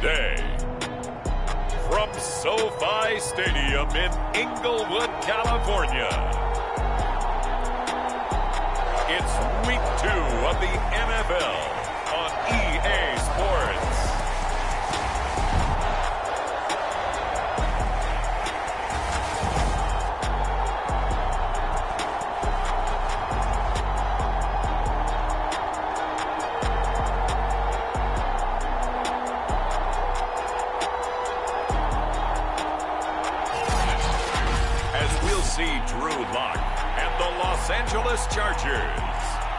Tuesday. From SoFi Stadium in Inglewood, California, it's Week 2 of the NFL on EA Sports. Drew Lock and the Los Angeles Chargers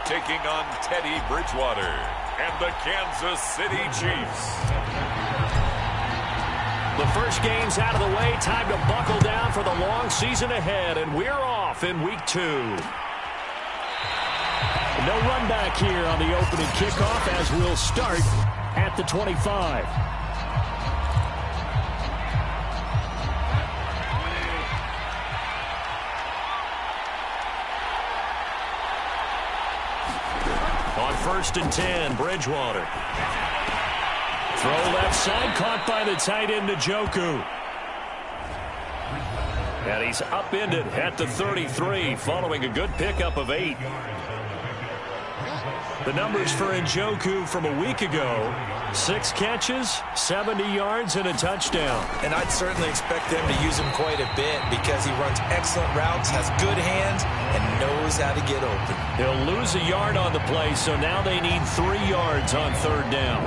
taking on Teddy Bridgewater and the Kansas City Chiefs. The first game's out of the way. Time to buckle down for the long season ahead, and we're off in Week 2. No run back here on the opening kickoff as we'll start at the 25. On 1st and 10, Bridgewater. Throw left side, caught by the tight end, Njoku. And he's upended at the 33, following a good pickup of 8. The numbers for Njoku from a week ago: 6 catches, 70 yards, and a touchdown. And I'd certainly expect them to use him quite a bit because he runs excellent routes, has good hands, and knows how to get open. He'll lose a yard on the play, so now they need 3 yards on 3rd down.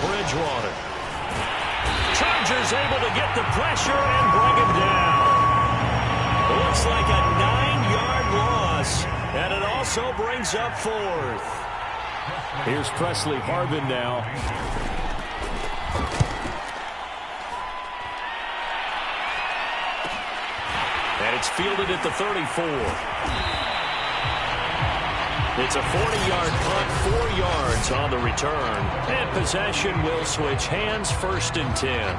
Bridgewater. Chargers able to get the pressure and bring him down. Looks like a 9-yard loss, and it also brings up 4th. Here's Presley Harvin now. And it's fielded at the 34. It's a 40-yard punt, 4 yards on the return. And possession will switch hands, 1st and 10.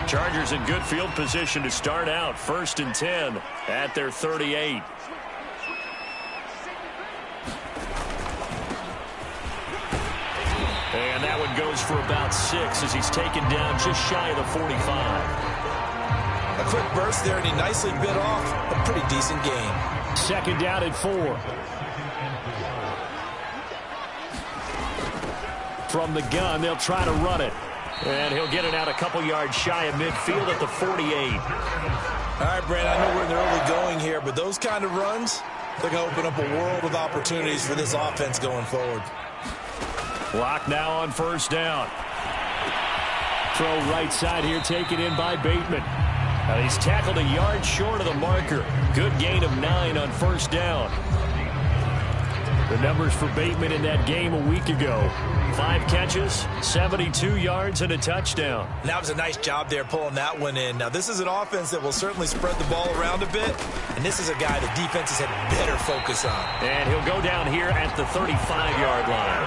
Chargers in good field position to start out, 1st and 10 at their 38. And that one goes for about 6 as he's taken down just shy of the 45. A quick burst there, and he nicely bit off a pretty decent game. 2nd down and 4. From the gun, they'll try to run it. And he'll get it out a couple yards shy of midfield at the 48. All right, Brent, I know we're in the early going here, but those kind of runs, they're going to open up a world of opportunities for this offense going forward. Lock now on 1st down. Throw right side here, taken in by Bateman. And he's tackled a yard short of the marker. Good gain of 9 on 1st down. The numbers for Bateman in that game a week ago: 5 catches, 72 yards, and a touchdown. And that was a nice job there pulling that one in. Now, this is an offense that will certainly spread the ball around a bit, and this is a guy the defenses had better focus on. And he'll go down here at the 35-yard line.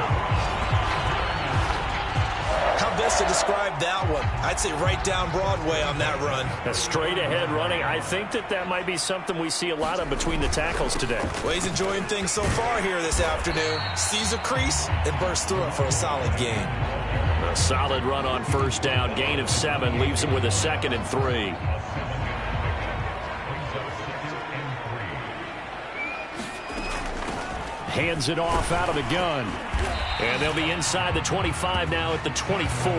How best to describe that one? I'd say right down Broadway on that run. A straight-ahead running. I think that might be something we see a lot of between the tackles today. Well, he's enjoying things so far here this afternoon. Sees a crease and bursts through it for a solid gain. A solid run on 1st down. Gain of 7 leaves him with a 2nd and 3. Hands it off out of the gun. And they'll be inside the 25 now at the 24.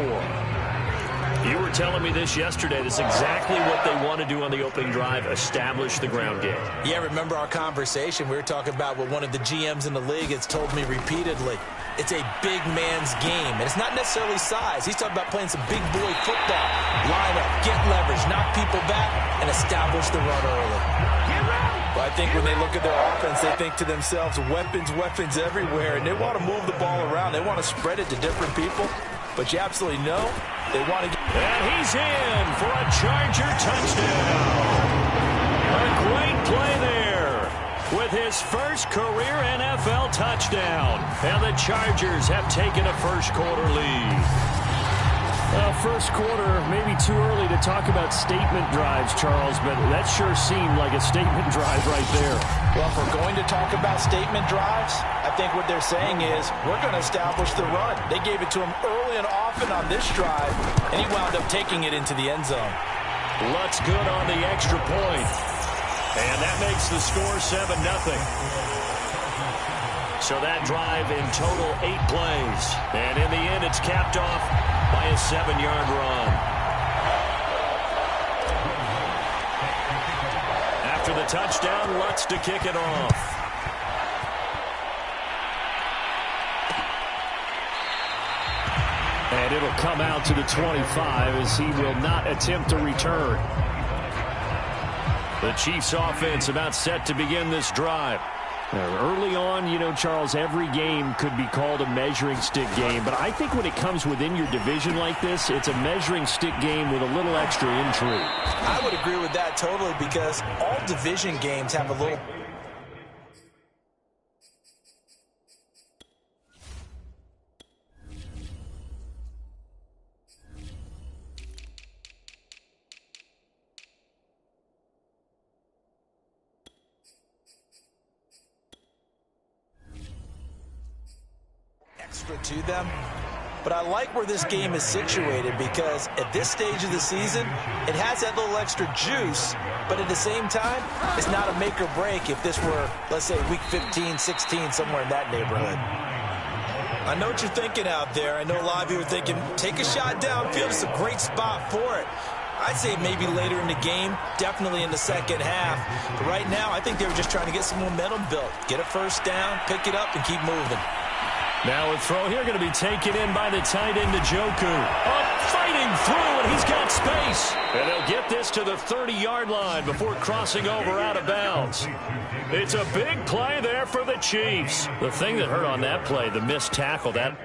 You were telling me this yesterday. This is exactly what they want to do on the opening drive: establish the ground game. Yeah, remember our conversation? We were talking about what one of the GMs in the league has told me repeatedly. It's a big man's game, and it's not necessarily size. He's talking about playing some big boy football. Line up, get leverage, knock people back, and establish the run early. But I think when they look at their offense, they think to themselves, weapons, weapons everywhere, and they want to move the ball around. They want to spread it to different people. But you absolutely know they want to get... And he's in for a Charger touchdown. A great play there with his first career NFL touchdown. And the Chargers have taken a first quarter lead. First quarter, maybe too early to talk about statement drives, Charles, but that sure seemed like a statement drive right there. Well, if we're going to talk about statement drives, I think what they're saying is we're going to establish the run. They gave it to him early and often on this drive, and he wound up taking it into the end zone. Lutz good on the extra point. And that makes the score 7-0. So that drive in total 8 plays. And in the end, it's capped off by a 7-yard run. After the touchdown, Lutz to kick it off. And it'll come out to the 25 as he will not attempt to return. The Chiefs offense about set to begin this drive. Early on, you know, Charles, every game could be called a measuring stick game. But I think when it comes within your division like this, it's a measuring stick game with a little extra intrigue. I would agree with that totally because all division games have a little... to them. But I like where this game is situated because at this stage of the season, it has that little extra juice, but at the same time, it's not a make or break if this were, let's say, week 15, 16, somewhere in that neighborhood. I know what you're thinking out there. I know a lot of you are thinking, take a shot downfield. It's a great spot for it. I'd say maybe later in the game, definitely in the second half. But right now, I think they were just trying to get some momentum built. Get a first down, pick it up, and keep moving. Now a throw here going to be taken in by the tight end, Njoku. Fighting through, and he's got space. And they'll get this to the 30-yard line before crossing over out of bounds. It's a big play there for the Chiefs. The thing that hurt on that play, the missed tackle, that...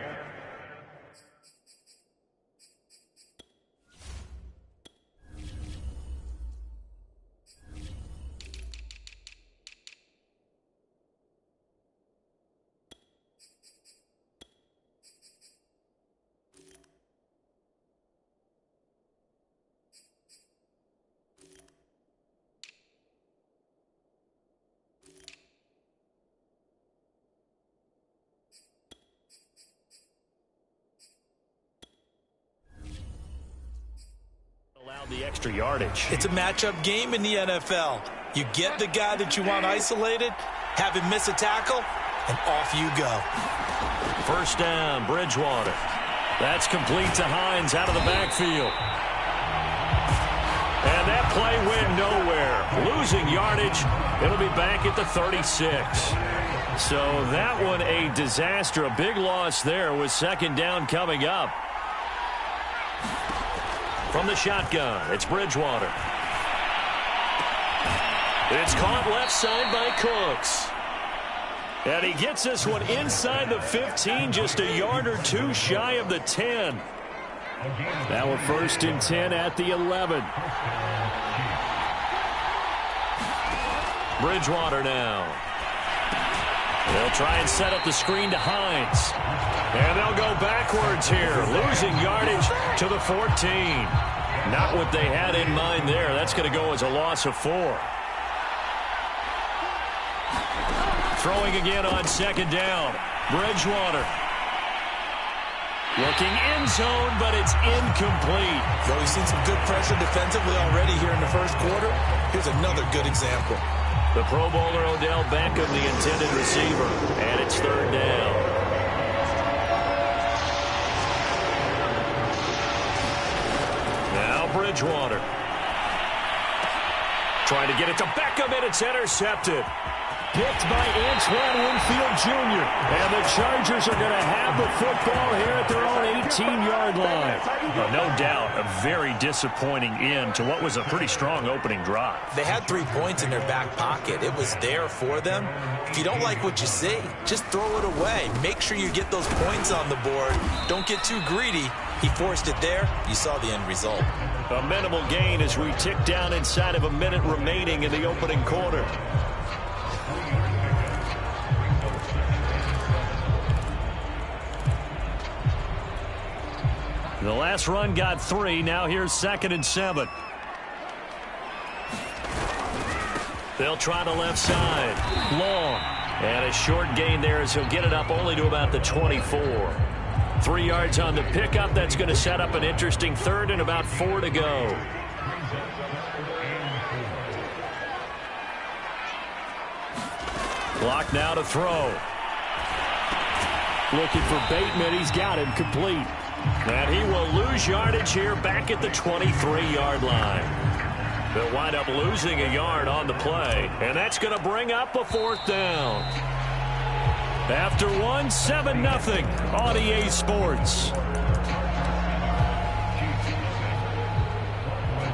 the extra yardage. It's a matchup game in the NFL. You get the guy that you want isolated, have him miss a tackle, and off you go. First down, Bridgewater. That's complete to Hines out of the backfield. And that play went nowhere. Losing yardage. It'll be back at the 36. So that one a disaster. A big loss there with second down coming up. From the shotgun, it's Bridgewater. It's caught left side by Cooks. And he gets this one inside the 15, just a yard or two shy of the 10. Now a 1st and 10 at the 11. Bridgewater now. They'll try and set up the screen to Hines. And they'll go backwards here, losing yardage to the 14. Not what they had in mind there. That's going to go as a loss of 4. Throwing again on second down. Bridgewater. Looking end zone, but it's incomplete. Well, we've seen some good pressure defensively already here in the first quarter. Here's another good example. The Pro Bowler Odell Beckham, the intended receiver, and it's third down. Now Bridgewater. Trying to get it to Beckham, and it's intercepted. Picked by Antoine Winfield Jr. And the Chargers are going to have the football here at their own 18-yard line. No doubt a very disappointing end to what was a pretty strong opening drive. They had 3 points in their back pocket. It was there for them. If you don't like what you see, just throw it away. Make sure you get those points on the board. Don't get too greedy. He forced it there. You saw the end result. A minimal gain as we tick down inside of a minute remaining in the opening quarter. The last run got 3. Now here's 2nd and 7. They'll try the left side. Long. And a short gain there as he'll get it up only to about the 24. 3 yards on the pickup. That's going to set up an interesting 3rd and about 4 to go. Clock now to throw. Looking for Bateman. He's got him complete. And he will lose yardage here back at the 23-yard line. They'll wind up losing a yard on the play. And that's going to bring up a 4th down. After 7-0 on EA Sports.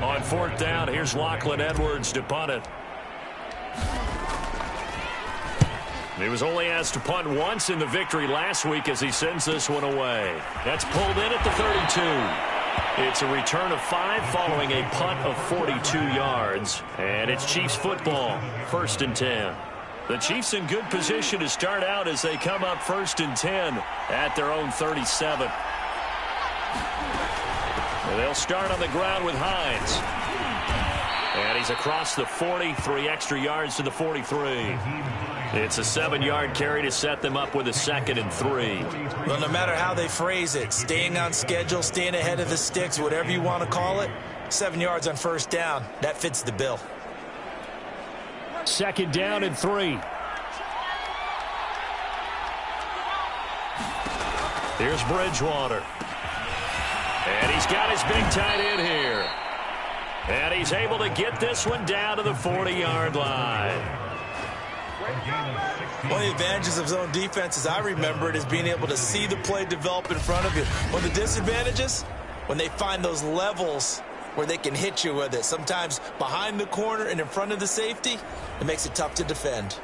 On 4th down, here's Lachlan Edwards to punt it. He was only asked to punt once in the victory last week as he sends this one away. That's pulled in at the 32. It's a return of 5 following a punt of 42 yards. And it's Chiefs football, 1st and 10. The Chiefs in good position to start out as they come up 1st and 10 at their own 37. And they'll start on the ground with Hines. And he's across the 40, 3 extra yards to the 43. It's a 7-yard carry to set them up with a 2nd and 3. Well, no matter how they phrase it, staying on schedule, staying ahead of the sticks, whatever you want to call it, 7 yards on 1st down, that fits the bill. 2nd down and 3. Here's Bridgewater. And he's got his big tight end here. And he's able to get this one down to the 40-yard line. One of the advantages of zone defense, as I remember it, is being able to see the play develop in front of you. One of the disadvantages, when they find those levels where they can hit you with it, sometimes behind the corner and in front of the safety, it makes it tough to defend.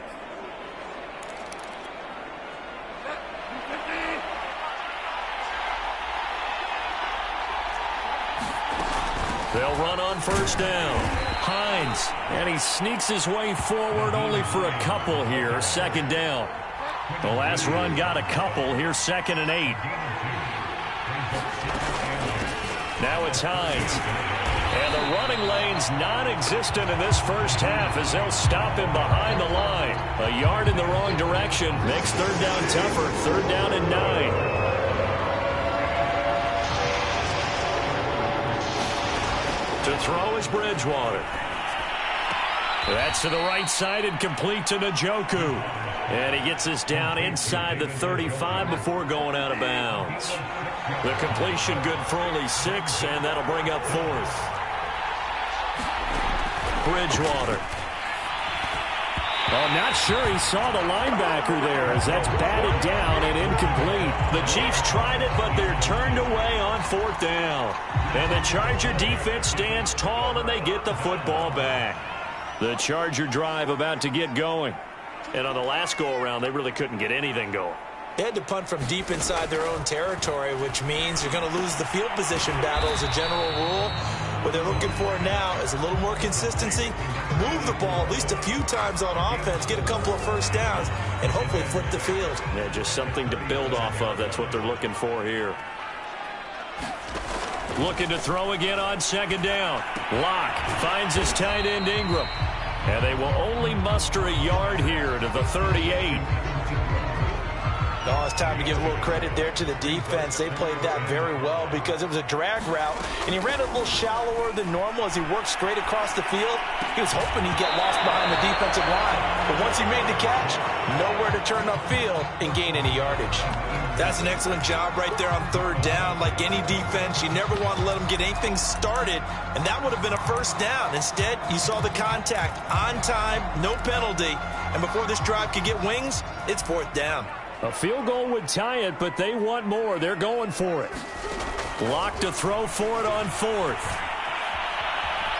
They'll run on 1st down. Hines, and he sneaks his way forward only for a couple here. 2nd down. The last run got a couple. Here's 2nd and 8. Now it's Hines. And the running lane's non-existent in this first half as they'll stop him behind the line. A yard in the wrong direction makes 3rd down tougher. 3rd down and 9. To throw is Bridgewater. That's to the right side and complete to Njoku. And he gets us down inside the 35 before going out of bounds. The completion good for only 6, and that'll bring up 4th. Bridgewater. Oh, not sure he saw the linebacker there as that's batted down and incomplete. The Chiefs tried it, but they're turned away on 4th down. And the Charger defense stands tall, and they get the football back. The Charger drive about to get going. And on the last go-around, they really couldn't get anything going. They had to punt from deep inside their own territory, which means you're going to lose the field position battle as a general rule. What they're looking for now is a little more consistency, move the ball at least a few times on offense, get a couple of 1st downs, and hopefully flip the field. Yeah, just something to build off of. That's what they're looking for here. Looking to throw again on 2nd down. Locke finds his tight end Ingram. And they will only muster a yard here to the 38. Oh, it's time to give a little credit there to the defense. They played that very well because it was a drag route, and he ran a little shallower than normal as he worked straight across the field. He was hoping he'd get lost behind the defensive line, but once he made the catch, nowhere to turn upfield and gain any yardage. That's an excellent job right there on 3rd down. Like any defense, you never want to let them get anything started, and that would have been a 1st down. Instead, you saw the contact on time, no penalty, and before this drive could get wings, it's 4th down. A field goal would tie it, but they want more. They're going for it. Locke to throw for it on 4th.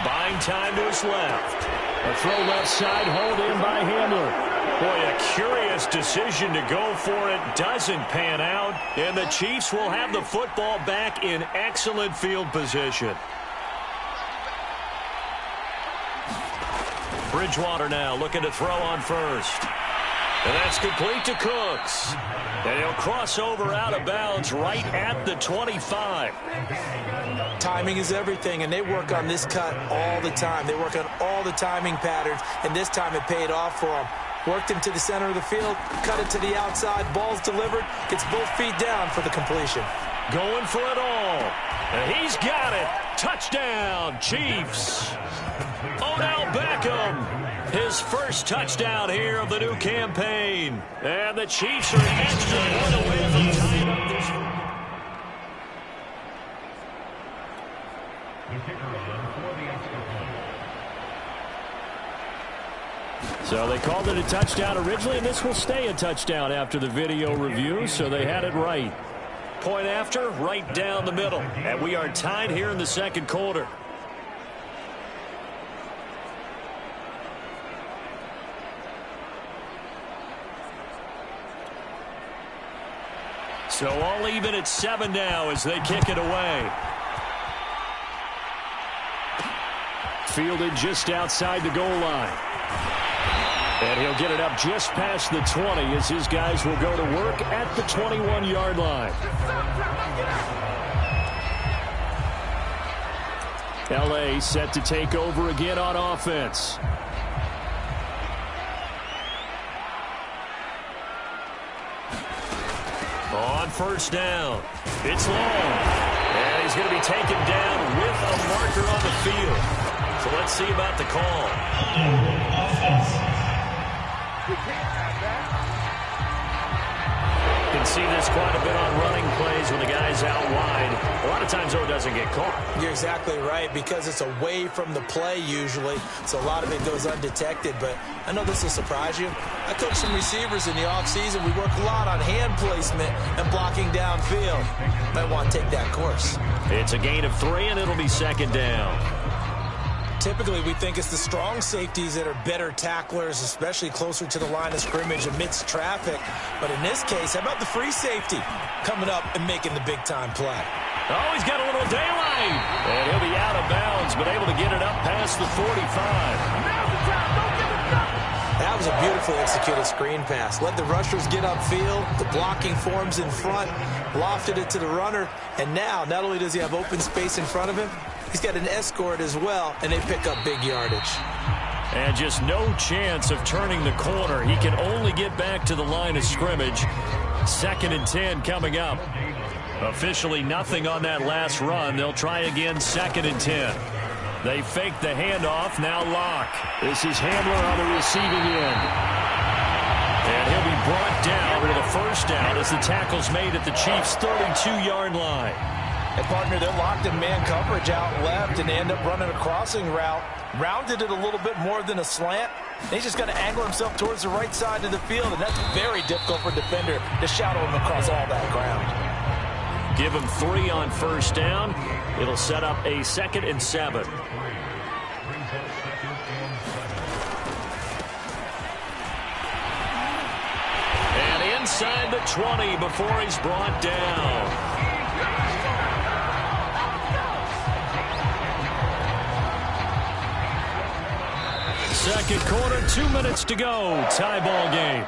Buying time to his left. A throw left side, hauled in by Hamler. Boy, a curious decision to go for it. Doesn't pan out, and the Chiefs will have the football back in excellent field position. Bridgewater now looking to throw on 1st. And that's complete to Cooks. And he'll cross over out of bounds right at the 25. Timing is everything, and they work on this cut all the time. They work on all the timing patterns, and this time it paid off for them. Worked him to the center of the field, cut it to the outside, ball's delivered, gets both feet down for the completion. Going for it all. And he's got it. Touchdown, Chiefs. Odell Beckham, his first touchdown here of the new campaign. And the Chiefs are an extra point away from tying up this. So they called it a touchdown originally, and this will stay a touchdown after the video review, so they had it right. Point after, right down the middle. And we are tied here in the second quarter. So all even at 7 now as they kick it away. Fielded just outside the goal line. And he'll get it up just past the 20 as his guys will go to work at the 21-yard line. L.A. set to take over again on offense. On first down, it's long. And he's going to be taken down with a marker on the field. So let's see about the call. You can see this quite a bit on running plays when the guy's out wide. A lot of times, though, it doesn't get caught. You're exactly right, because it's away from the play usually, so a lot of it goes undetected. But I know this will surprise you. I coach some receivers in the offseason. We work a lot on hand placement and blocking downfield. Might want to take that course. It's a gain of 3, and it'll be second down. Typically, we think it's the strong safeties that are better tacklers, especially closer to the line of scrimmage amidst traffic. But in this case, how about the free safety coming up and making the big-time play? Oh, he's got a little daylight. And he'll be out of bounds, but able to get it up past the 45. That was a beautifully executed screen pass. Let the rushers get upfield. The blocking forms in front. Lofted it to the runner. And now, not only does he have open space in front of him, he's got an escort as well, and they pick up big yardage. And just no chance of turning the corner. He can only get back to the line of scrimmage. 2nd and 10 coming up. Officially nothing on that last run. They'll try again 2nd and 10. They fake the handoff. Now Locke. This is Hamler on the receiving end. And he'll be brought down with a first down as the tackle's made at the Chiefs' 32-yard line. And, partner, they're locked in man coverage out left, and they end up running a crossing route. Rounded it a little bit more than a slant. And he's just got to angle himself towards the right side of the field, and that's very difficult for a defender to shadow him across all that ground. Give him 3 on first down. It'll set up a 2nd and 7. And inside the 20 before he's brought down. Second quarter, 2 minutes to go. Tie ball game.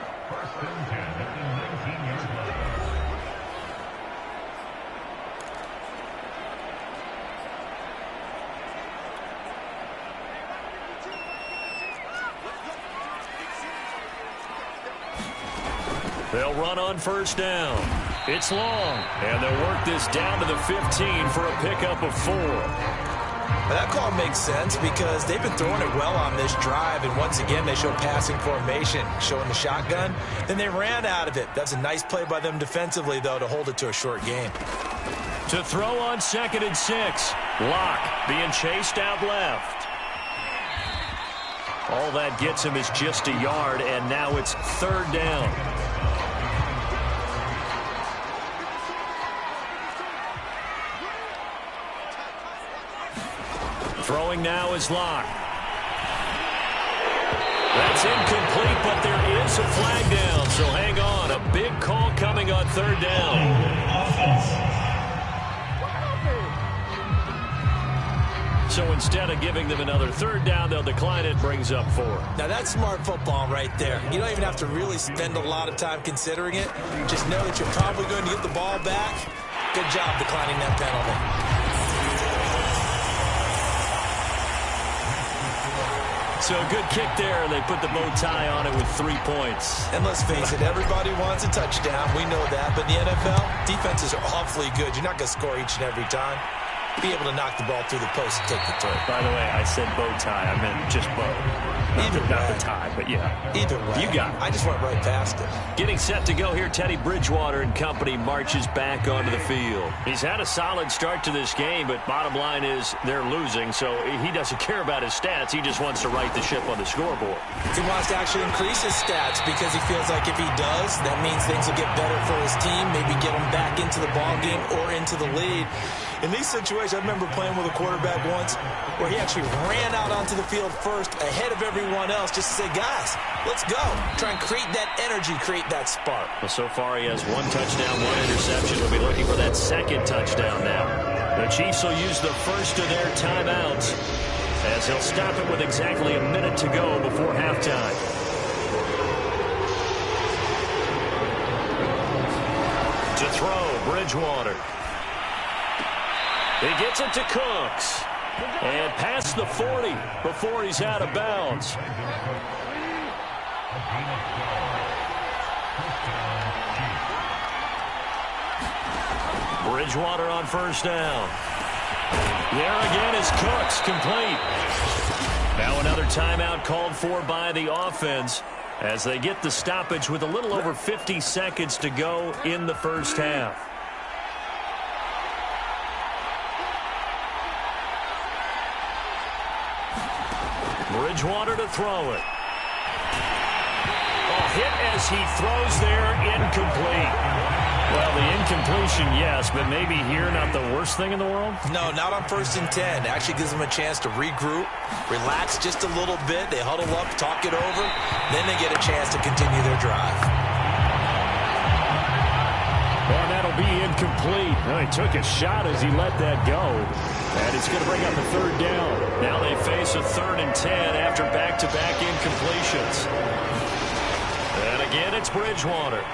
They'll run on first down. It's long, and they'll work this down to the 15 for a pickup of 4. That call makes sense because they've been throwing it well on this drive, and once again they show passing formation, showing the shotgun. Then they ran out of it. That's a nice play by them defensively, though, to hold it to a short game. To throw on 2nd and 6. Locke being chased out left. All that gets him is just a yard, and now it's 3rd down. Throwing now is Locke. That's incomplete, but there is a flag down, so hang on. A big call coming on 3rd down. So instead of giving them another third down, they'll decline it, brings up 4. Now, that's smart football right there. You don't even have to really spend a lot of time considering it. Just know that you're probably going to get the ball back. Good job declining that penalty. So a good kick there. They put the bow tie on it with 3 points. And let's face it, everybody wants a touchdown. We know that. But in the NFL, defenses are awfully good. You're not going to score each and every time. Be able to knock the ball through the post and take the throw. By the way, I said bow tie. I meant just bow. Not the tie, but yeah. Either way. You got it. I just went right past it. Getting set to go here, Teddy Bridgewater and company marches back onto the field. He's had a solid start to this game, but bottom line is they're losing, so he doesn't care about his stats. He just wants to right the ship on the scoreboard. He wants to actually increase his stats because he feels like if he does, that means things will get better for his team, maybe get him back into the ball game or into the lead. In these situations, I remember playing with a quarterback once where he actually ran out onto the field first ahead of everyone else just to say, guys, let's go. Try and create that energy, create that spark. Well, so far he has 1 touchdown, 1 interception. We'll be looking for that second touchdown now. The Chiefs will use the first of their timeouts as he'll stop it with exactly a minute to go before halftime. To throw, Bridgewater. He gets it to Cooks. And past the 40 before he's out of bounds. Bridgewater on first down. There again is Cooks, complete. Now another timeout called for by the offense as they get the stoppage with a little over 50 seconds to go in the first half. Bridgewater to throw it. Oh, hit as he throws there, incomplete. Well, the incompletion, yes, but maybe here not the worst thing in the world? No, not on 1st and 10. Actually gives them a chance to regroup, relax just a little bit. They huddle up, talk it over. Then they get a chance to continue their drive. Well, that'll be incomplete. Well, he took a shot as he let that go. And it's going to bring up a third down. Now they face a 3rd and 10 after back-to-back incompletions. And again, it's Bridgewater.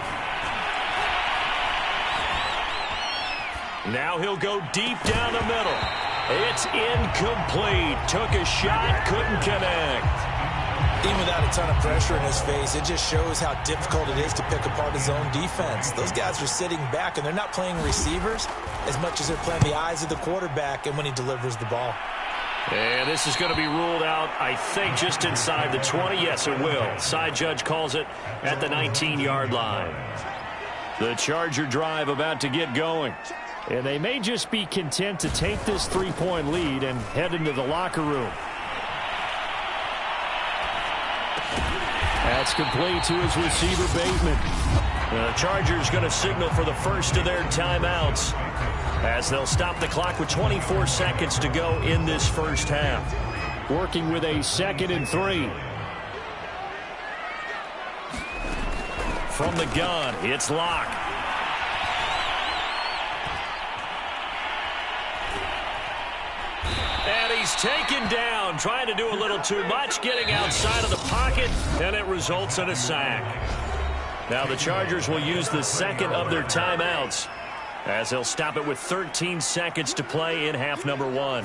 Now he'll go deep down the middle. It's incomplete. Took a shot, couldn't connect. Even without a ton of pressure in his face, it just shows how difficult it is to pick apart his own defense. Those guys are sitting back, and they're not playing receivers as much as they're playing the eyes of the quarterback and when he delivers the ball. And this is going to be ruled out, I think, just inside the 20. Yes, it will. Side judge calls it at the 19-yard line. The Charger drive about to get going. And they may just be content to take this 3-point lead and head into the locker room. That's complete to his receiver, Bateman. The Chargers going to signal for the first of their timeouts as they'll stop the clock with 24 seconds to go in this first half. Working with a 2nd and 3. From the gun, it's Locke. And he's taken down, trying to do a little too much, getting outside of the pocket, and it results in a sack. Now the Chargers will use the second of their timeouts as they'll stop it with 13 seconds to play in half number 1.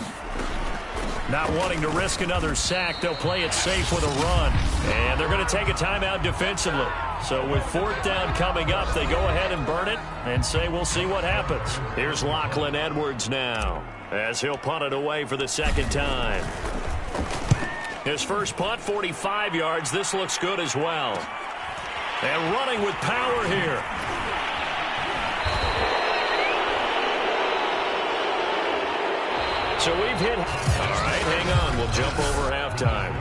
Not wanting to risk another sack, they'll play it safe with a run. And they're going to take a timeout defensively. So with 4th down coming up, they go ahead and burn it and say we'll see what happens. Here's Lachlan Edwards now as he'll punt it away for the 2nd time. His first punt, 45 yards. This looks good as well. And running with power here. So we've hit. All right, hang on. We'll jump over halftime.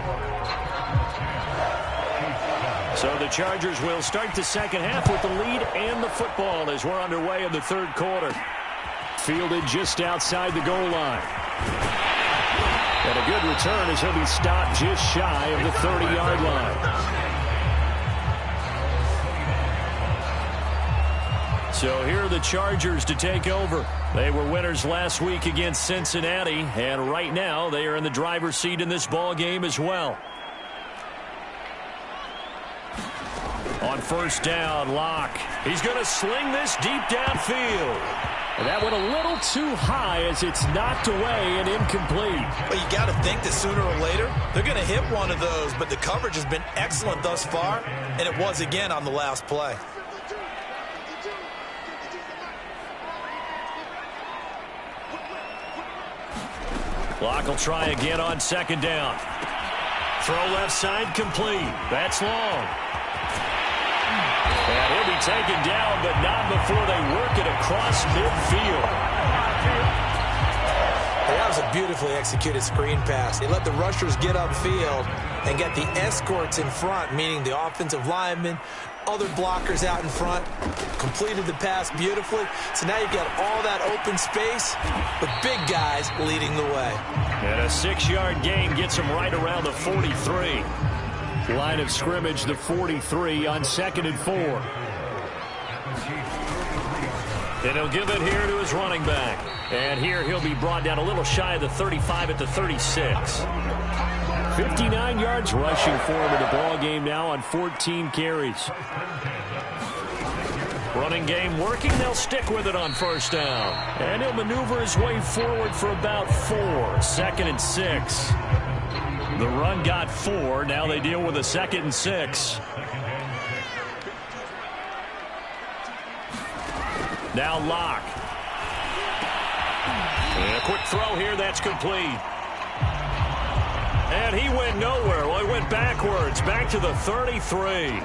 So the Chargers will start the second half with the lead and the football as we're underway in the 3rd quarter. Fielded just outside the goal line. And a good return as he'll be stopped just shy of the 30-yard line. So here are the Chargers to take over. They were winners last week against Cincinnati, and right now they are in the driver's seat in this ball game as well. On first down, Locke. He's going to sling this deep downfield. And that went a little too high as it's knocked away and incomplete. Well, you got to think that sooner or later they're going to hit one of those, but the coverage has been excellent thus far, and it was again on the last play. Locke will try again on second down. Throw left side complete. That's long. And he'll be taken down, but not before they work it across midfield. That was a beautifully executed screen pass. They let the rushers get upfield and get the escorts in front, meaning the offensive linemen, other blockers out in front, completed the pass beautifully. So now you've got all that open space with big guys leading the way. And a 6-yard gain gets him right around the 43. Line of scrimmage, the 43 on 2nd and 4. And he'll give it here to his running back. And here he'll be brought down a little shy of the 35 at the 36. 59 yards rushing for him in the ball game now on 14 carries. Running game working. They'll stick with it on first down. And he'll maneuver his way forward for about 4. 2nd and 6. The run got 4. Now they deal with a 2nd and 6. Now Locke. And a quick throw here. That's complete. And he went nowhere. Well, he went backwards. Back to the 33.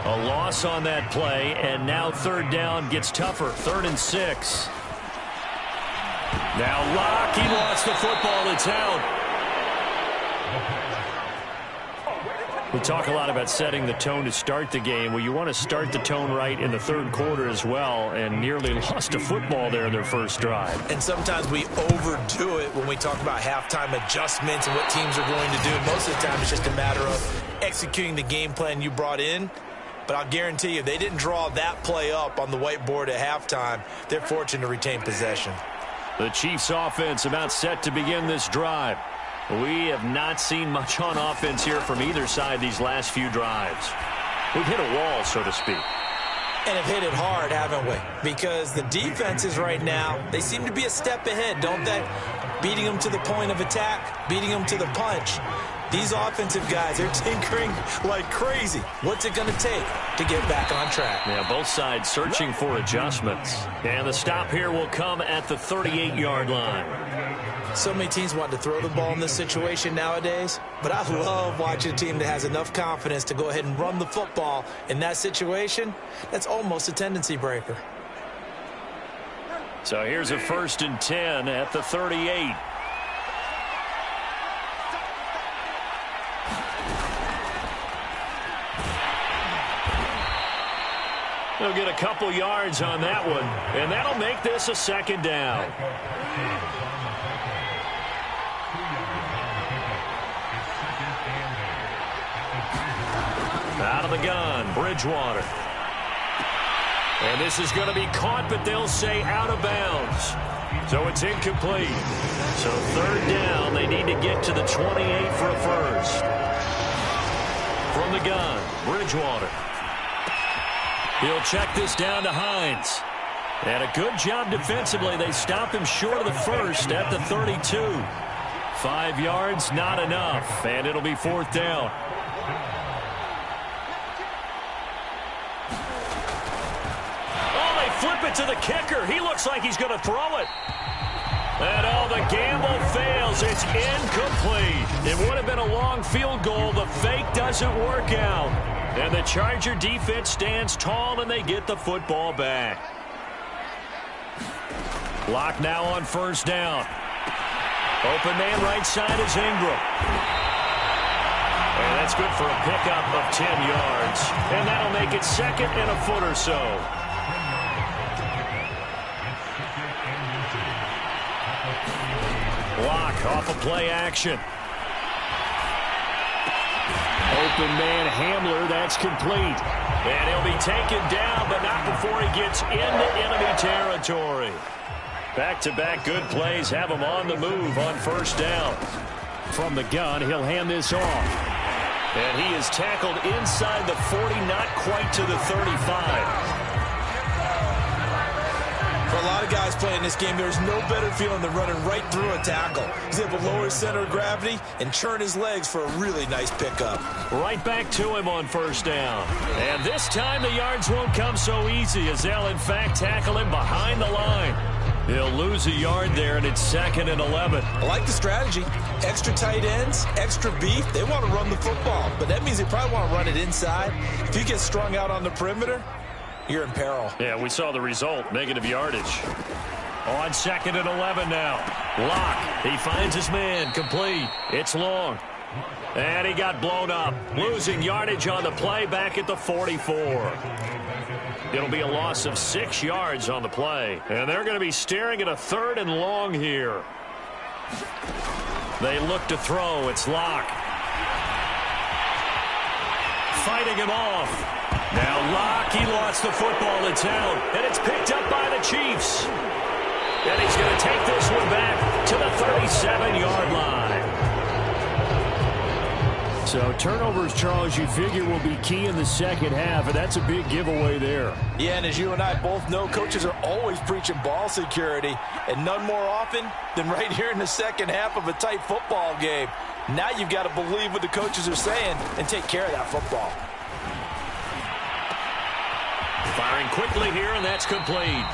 A loss on that play. And now third down gets tougher. 3rd and 6. Now Locke. He lost the football. It's out. We talk a lot about setting the tone to start the game. Well, you want to start the tone right in the third quarter as well, and nearly lost a football there in their first drive. And sometimes we overdo it when we talk about halftime adjustments and what teams are going to do. Most of the time it's just a matter of executing the game plan you brought in. But I'll guarantee you, they didn't draw that play up on the whiteboard at halftime. They're fortunate to retain possession. The Chiefs offense about set to begin this drive. We have not seen much on offense here from either side these last few drives. We've hit a wall, so to speak. And have hit it hard, haven't we? Because the defenses right now, they seem to be a step ahead, don't they? Beating them to the point of attack, beating them to the punch. These offensive guys, they're tinkering like crazy. What's it going to take to get back on track? Yeah, both sides searching for adjustments. And the stop here will come at the 38-yard line. So many teams want to throw the ball in this situation nowadays, but I love watching a team that has enough confidence to go ahead and run the football in that situation. That's almost a tendency breaker. So here's a 1st and 10 at the 38. They'll get a couple yards on that one, and that'll make this a 2nd down. Out of the gun, Bridgewater. And this is going to be caught, but they'll say out of bounds. So it's incomplete. So 3rd down, they need to get to the 28 for a first. From the gun, Bridgewater. He'll check this down to Hines. And a good job defensively. They stop him short of the first at the 32. 5 yards, not enough. And it'll be 4th down. Flip it to the kicker. He looks like he's going to throw it. And the gamble fails. It's incomplete. It would have been a long field goal. The fake doesn't work out. And the Charger defense stands tall, and they get the football back. Locke now on first down. Open man right side is Ingram. And that's good for a pickup of 10 yards. And that'll make it 2nd and a foot or so. Locke off of play action. Open man Hamler, that's complete. And he'll be taken down, but not before he gets into enemy territory. Back-to-back good plays have him on the move on first down. From the gun, he'll hand this off. And he is tackled inside the 40, not quite to the 35. For a lot of guys playing this game, there's no better feeling than running right through a tackle. He's able to lower his center of gravity and churn his legs for a really nice pickup. Right back to him on first down. And this time the yards won't come so easy as they'll, in fact, tackle him behind the line. He'll lose a yard there, and it's 2nd and 11. I like the strategy. Extra tight ends, extra beef. They want to run the football, but that means they probably want to run it inside. If you get strung out on the perimeter, you're in peril. Yeah, we saw the result, negative yardage. On 2nd and 11 now. Locke, he finds his man, complete. It's long. And he got blown up, losing yardage on the play back at the 44. It'll be a loss of 6 yards on the play. And they're going to be staring at a 3rd and long here. They look to throw. It's Locke. Fighting him off. Now Locke, he lost the football. It's out. And it's picked up by the Chiefs. And he's going to take this one back to the 37-yard line. So turnovers, Charles, you figure will be key in the second half, and that's a big giveaway there. Yeah, and as you and I both know, coaches are always preaching ball security, and none more often than right here in the second half of a tight football game. Now you've got to believe what the coaches are saying and take care of that football. Firing quickly here, and that's complete.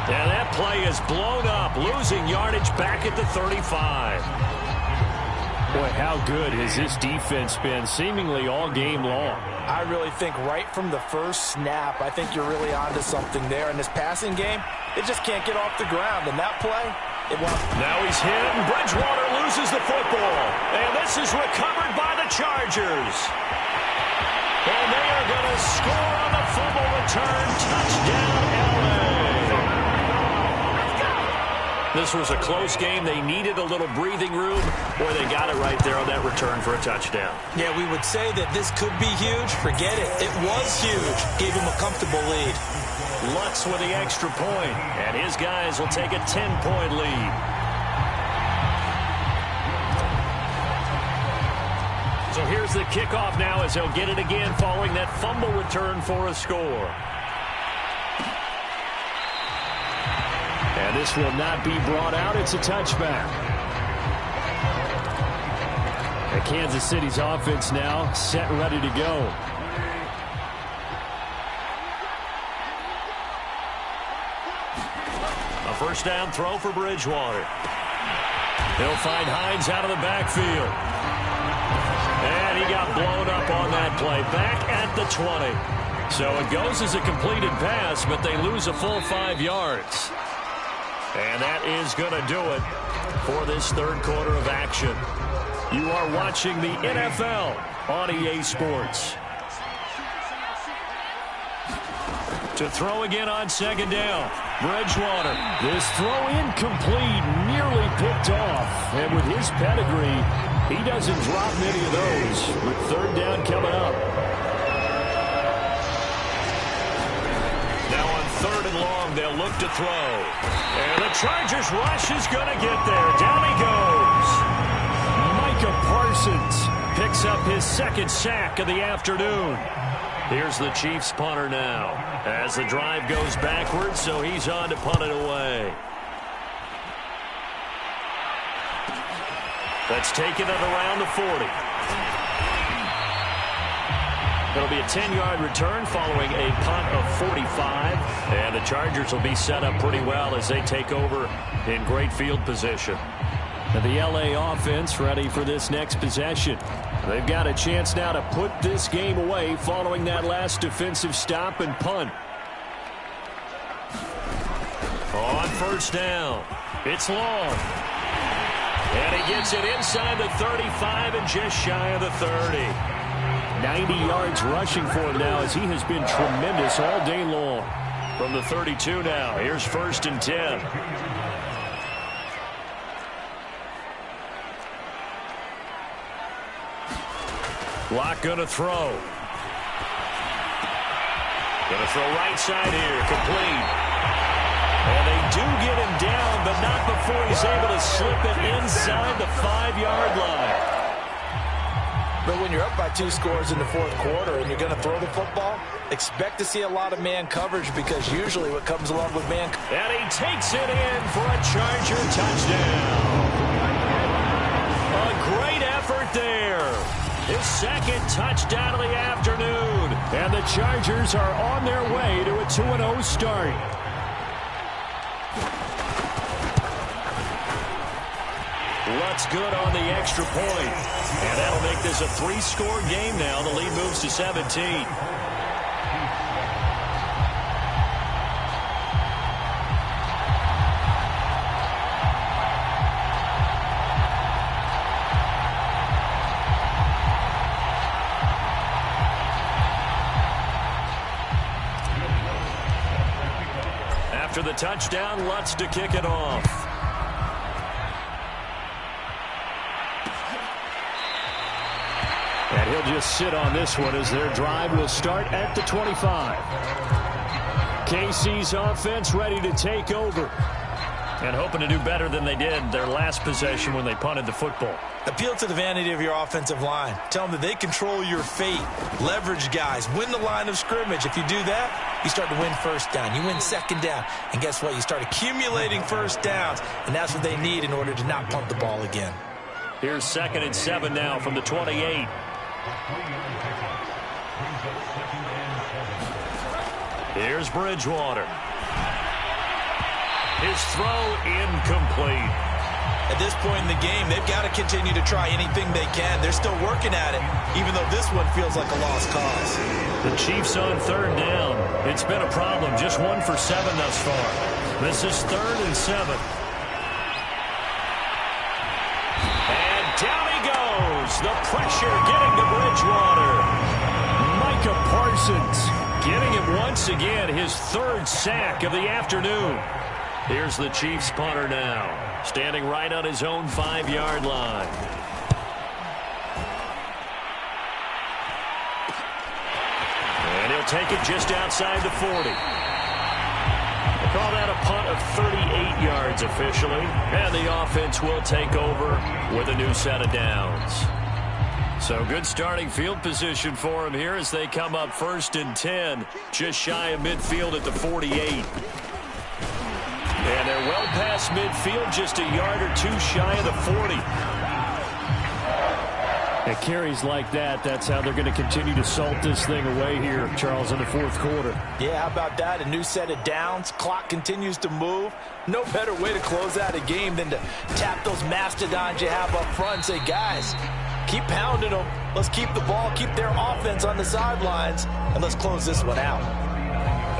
And that play is blown up, losing yardage back at the 35. Boy, how good has this defense been seemingly all game long? I really think right from the first snap, I think you're really onto something there. In this passing game, it just can't get off the ground. And that play, it won't. Now he's hit, and Bridgewater loses the football. And this is recovered by the Chargers. And they are going to score on the fumble return. Touchdown, LA. This was a close game. They needed a little breathing room, or they got it right there on that return for a touchdown. Yeah, we would say that this could be huge. Forget it. It was huge. Gave him a comfortable lead. Lutz with the extra point, and his guys will take a 10-point lead. So here's the kickoff now as they'll get it again following that fumble return for a score. And this will not be brought out. It's a touchback. And Kansas City's offense now set and ready to go. A first down throw for Bridgewater. He'll find Hines out of the backfield. And he got blown up on that play. Back at the 20. So it goes as a completed pass, but they lose a full 5 yards. And that is going to do it for this third quarter of action. You are watching the NFL on EA Sports. To throw again on second down, Bridgewater. This throw incomplete, nearly picked off. And with his pedigree, he doesn't drop many of those with third down coming up. Now on 3rd and long, they'll look to throw. And the Chargers rush is going to get there. Down he goes. Micah Parsons picks up his 2nd sack of the afternoon. Here's the Chiefs punter now as the drive goes backwards, so he's on to punt it away. That's taken it around the 40. It'll be a 10-yard return following a punt of 45. And the Chargers will be set up pretty well as they take over in great field position. And the LA offense ready for this next possession. They've got a chance now to put this game away following that last defensive stop and punt. On first down, it's long. And he gets it inside the 35 and just shy of the 30. 90 yards rushing for him now as he has been tremendous all day long. From the 32 now, here's 1st and 10. Locke going to throw. Going to throw right side here. Complete. And they do get him down, but not before he's able to slip it inside the 5-yard line. But when you're up by 2 scores in the fourth quarter and you're going to throw the football, expect to see a lot of man coverage because usually what comes along with man. And he takes it in for a Charger touchdown. A great effort there. His second touchdown of the afternoon. And the Chargers are on their way to a 2-0 start. Lutz good on the extra point. And that'll make this a 3-score game now. The lead moves to 17. After the touchdown, Lutz to kick it off. And he'll just sit on this one as their drive will start at the 25. KC's offense ready to take over. And hoping to do better than they did their last possession when they punted the football. Appeal to the vanity of your offensive line. Tell them that they control your fate. Leverage guys. Win the line of scrimmage. If you do that, you start to win first down. You win second down. And guess what? You start accumulating first downs. And that's what they need in order to not punt the ball again. Here's 2nd and 7 now from the 28. Here's Bridgewater. His throw incomplete. At this point in the game, they've got to continue to try anything they can. They're still working at it, even though this one feels like a lost cause. The Chiefs on 3rd down. It's been a problem. Just 1 for 7 thus far. This is 3rd and 7. And down he goes. The pressure getting to Bridgewater. Micah Parsons getting him once again his 3rd sack of the afternoon. Here's the Chiefs punter now, standing right on his own 5-yard line. And he'll take it just outside the 40. They call that a punt of 38 yards officially. And the offense will take over with a new set of downs. So good starting field position for him here as they come up 1st and 10, just shy of midfield at the 48. And they're well past midfield, just a yard or 2 shy of the 40. And carries like that, that's how they're going to continue to salt this thing away here, Charles, in the fourth quarter. Yeah, how about that? A new set of downs. Clock continues to move. No better way to close out a game than to tap those mastodons you have up front and say, guys, keep pounding them. Let's keep the ball, keep their offense on the sidelines, and let's close this one out.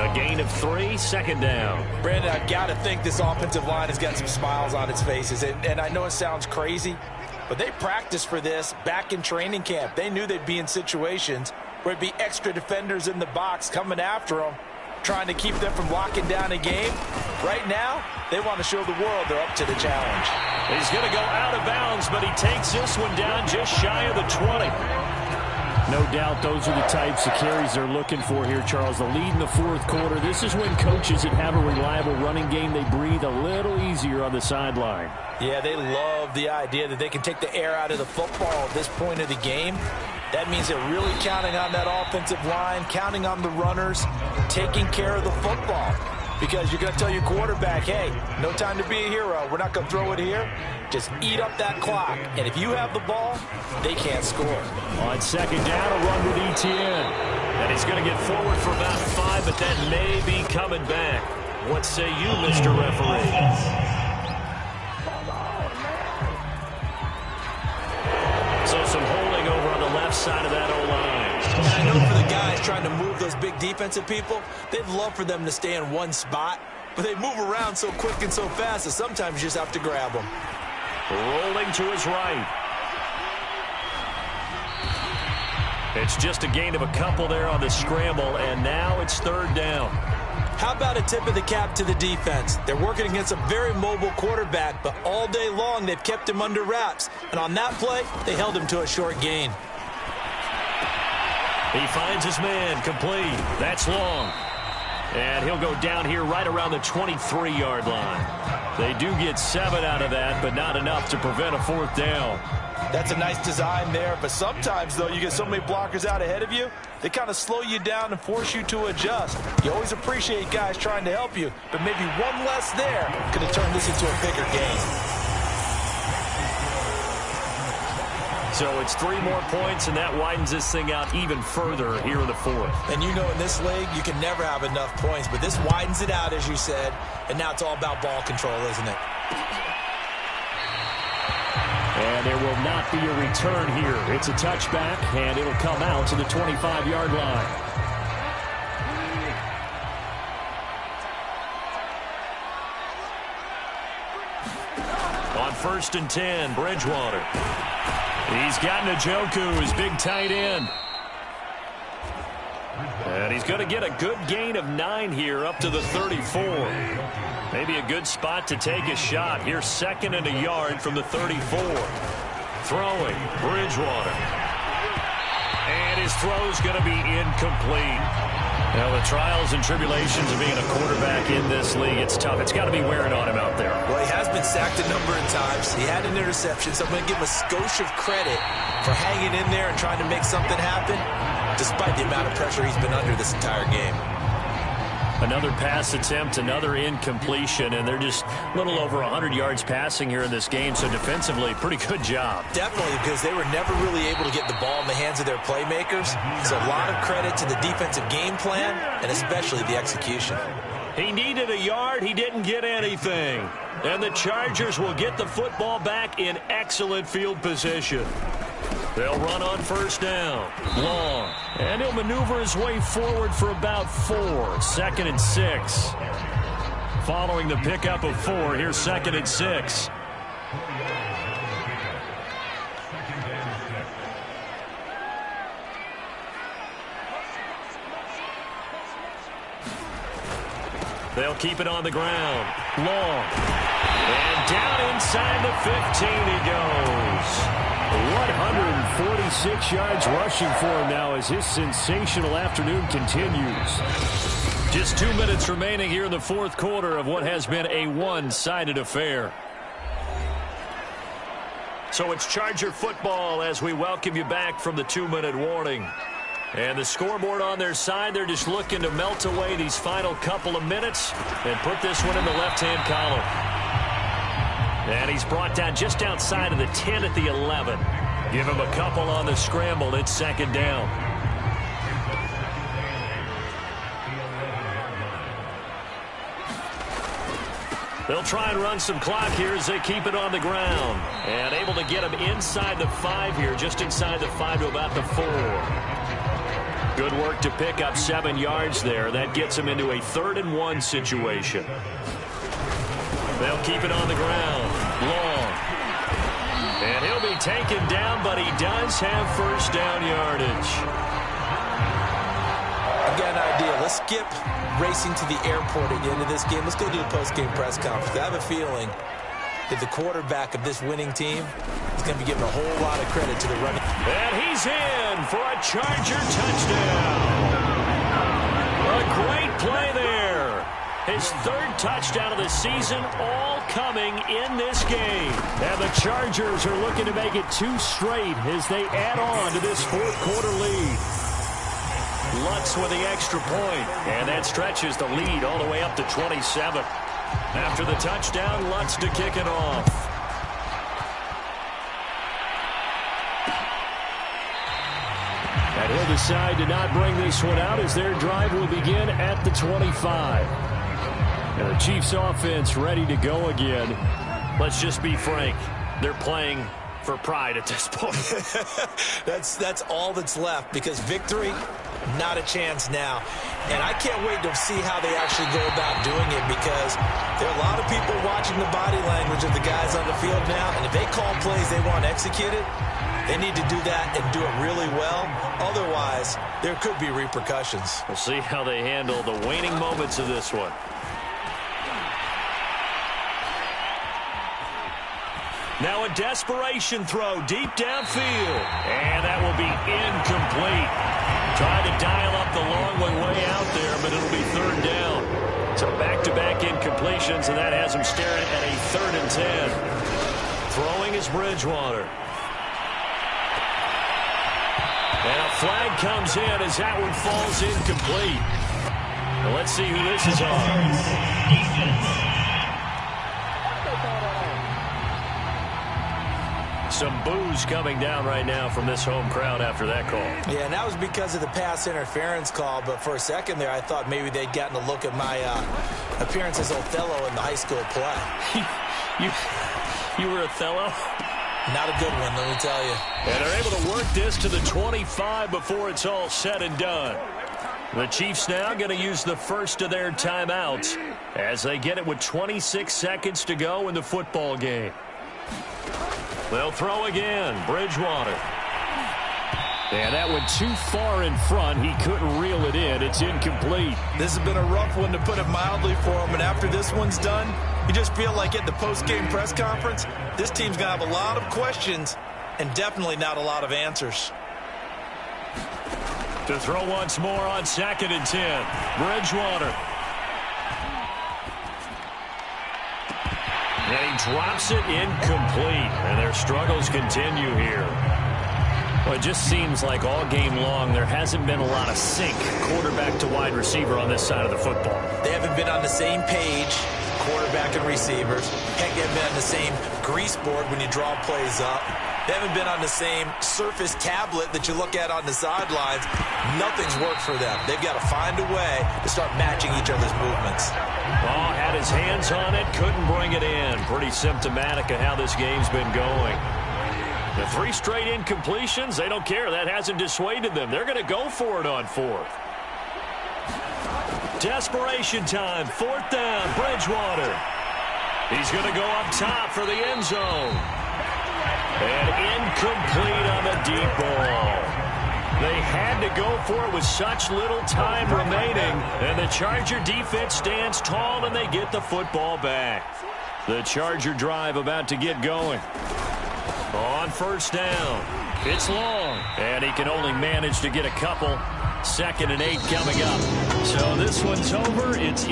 A gain of 3, 2nd down. Brandon, I've got to think this offensive line has got some smiles on its faces. And I know it sounds crazy, but they practiced for this back in training camp. They knew they'd be in situations where it'd be extra defenders in the box coming after them, trying to keep them from locking down a game. Right now, they want to show the world they're up to the challenge. He's going to go out of bounds, but he takes this one down just shy of the 20. No doubt those are the types of carries they're looking for here, Charles. The lead in the fourth quarter. This is when coaches that have a reliable running game, they breathe a little easier on the sideline. Yeah, they love the idea that they can take the air out of the football at this point of the game. That means they're really counting on that offensive line, counting on the runners, taking care of the football. Because you're going to tell your quarterback, hey, no time to be a hero. We're not going to throw it here. Just eat up that clock. And if you have the ball, they can't score. On 2nd down, a run with Etienne. And he's going to get forward for about 5, but that may be coming back. What say you, Mr. Referee? So some holding over on the left side of that O-line. I know for the guys trying to move those big defensive people, they'd love for them to stay in one spot, but they move around so quick and so fast that sometimes you just have to grab them. Rolling to his right. It's just a gain of a couple there on the scramble, and now it's 3rd down. How about a tip of the cap to the defense? They're working against a very mobile quarterback, but all day long they've kept him under wraps. And on that play, they held him to a short gain. He finds his man, complete. That's long. And he'll go down here right around the 23-yard line. They do get 7 out of that, but not enough to prevent a 4th down. That's a nice design there, but sometimes, though, you get so many blockers out ahead of you, they kind of slow you down and force you to adjust. You always appreciate guys trying to help you, but maybe one less there could have turned this into a bigger game. So it's 3 more points, and that widens this thing out even further here in the 4th. And you know in this league, you can never have enough points, but this widens it out, as you said, and now it's all about ball control, isn't it? And there will not be a return here. It's a touchback, and it'll come out to the 25-yard line. On 1st and 10, Bridgewater. He's got Njoku, his big tight end. And he's going to get a good gain of 9 here up to the 34. Maybe a good spot to take a shot. Here's 2nd and a yard from the 34. Throwing, Bridgewater. And his throw's going to be incomplete. Now, the trials and tribulations of being a quarterback in this league, it's tough. It's got to be wearing on him out there. Well, he has been sacked a number of times. He had an interception, so I'm going to give him a skosh of credit for hanging in there and trying to make something happen, despite the amount of pressure he's been under this entire game. Another pass attempt, another incompletion, and they're just a little over 100 yards passing here in this game, so defensively, pretty good job. Definitely, because they were never really able to get the ball in the hands of their playmakers. So a lot of credit to the defensive game plan, and especially the execution. He needed a yard. He didn't get anything. And the Chargers will get the football back in excellent field position. They'll run on 1st down. Long. And he'll maneuver his way forward for about 4. 2nd and 6. Following the pickup of 4, here's 2nd and 6. They'll keep it on the ground. Long. And down inside the 15 he goes. 146 yards rushing for him now as his sensational afternoon continues. Just 2 minutes remaining here in the 4th quarter of what has been a one-sided affair. So it's Charger football as we welcome you back from the 2-minute warning. And the scoreboard on their side, they're just looking to melt away these final couple of minutes and put this one in the left-hand column. And he's brought down just outside of the 10 at the 11. Give him a couple on the scramble. It's 2nd down. They'll try and run some clock here as they keep it on the ground. And able to get him inside the 5 here, just inside the 5 to about the 4. Good work to pick up 7 yards there. That gets him into a 3rd and 1 situation. They'll keep it on the ground. Long. And he'll be taken down, but he does have 1st down yardage. I've got an idea. Let's skip racing to the airport at the end of this game. Let's go do a post-game press conference. I have a feeling that the quarterback of this winning team is going to be giving a whole lot of credit to the running. And he's in for a Charger touchdown. A great play there. His 3rd touchdown of the season, all coming in this game. And the Chargers are looking to make it 2 straight as they add on to this 4th quarter lead. Lutz with the extra point, and that stretches the lead all the way up to 27. After the touchdown, Lutz to kick it off. And he'll decide to not bring this one out as their drive will begin at the 25. And the Chiefs offense ready to go again. Let's just be frank. They're playing for pride at this point. That's all that's left, because victory, not a chance now. And I can't wait to see how they actually go about doing it, because there are a lot of people watching the body language of the guys on the field now, and if they call plays they want executed, they need to do that and do it really well. Otherwise, there could be repercussions. We'll see how they handle the waning moments of this one. Now a desperation throw deep downfield. And that will be incomplete. Trying to dial up the long one way out there, but it'll be third down. So back-to-back incompletions, and that has him staring at a 3rd and 10. Throwing is Bridgewater. And a flag comes in as that one falls incomplete. Well, let's see who this is on. Some boos coming down right now from this home crowd after that call. Yeah, and that was because of the pass interference call, but for a second there I thought maybe they'd gotten a look at my appearance as Othello in the high school play. You were Othello? Not a good one, let me tell you. And they're able to work this to the 25 before it's all said and done. The Chiefs now going to use the first of their timeouts as they get it with 26 seconds to go in the football game. They'll throw again. Bridgewater. And that went too far in front. He couldn't reel it in. It's incomplete. This has been a rough one, to put it mildly, for him. And after this one's done, you just feel like at the post-game press conference, this team's going to have a lot of questions and definitely not a lot of answers. To throw once more on 2nd and 10. Bridgewater. And he drops it incomplete. And their struggles continue here. Well, it just seems like all game long there hasn't been a lot of sync quarterback to wide receiver on this side of the football. They haven't been on the same page, quarterback and receivers. Heck, they haven't been on the same grease board when you draw plays up. They haven't been on the same surface tablet that you look at on the sidelines. Nothing's worked for them. They've got to find a way to start matching each other's movements. Oh, had his hands on it, couldn't bring it in. Pretty symptomatic of how this game's been going. The 3 straight incompletions, they don't care. That hasn't dissuaded them. They're going to go for it on 4th. Desperation time, 4th down, Bridgewater. He's going to go up top for the end zone. And incomplete on the deep ball. They had to go for it with such little time remaining. And the Charger defense stands tall and they get the football back. The Charger drive about to get going. On 1st down. It's long. And he can only manage to get a couple. 2nd and 8 coming up. So this one's over. It's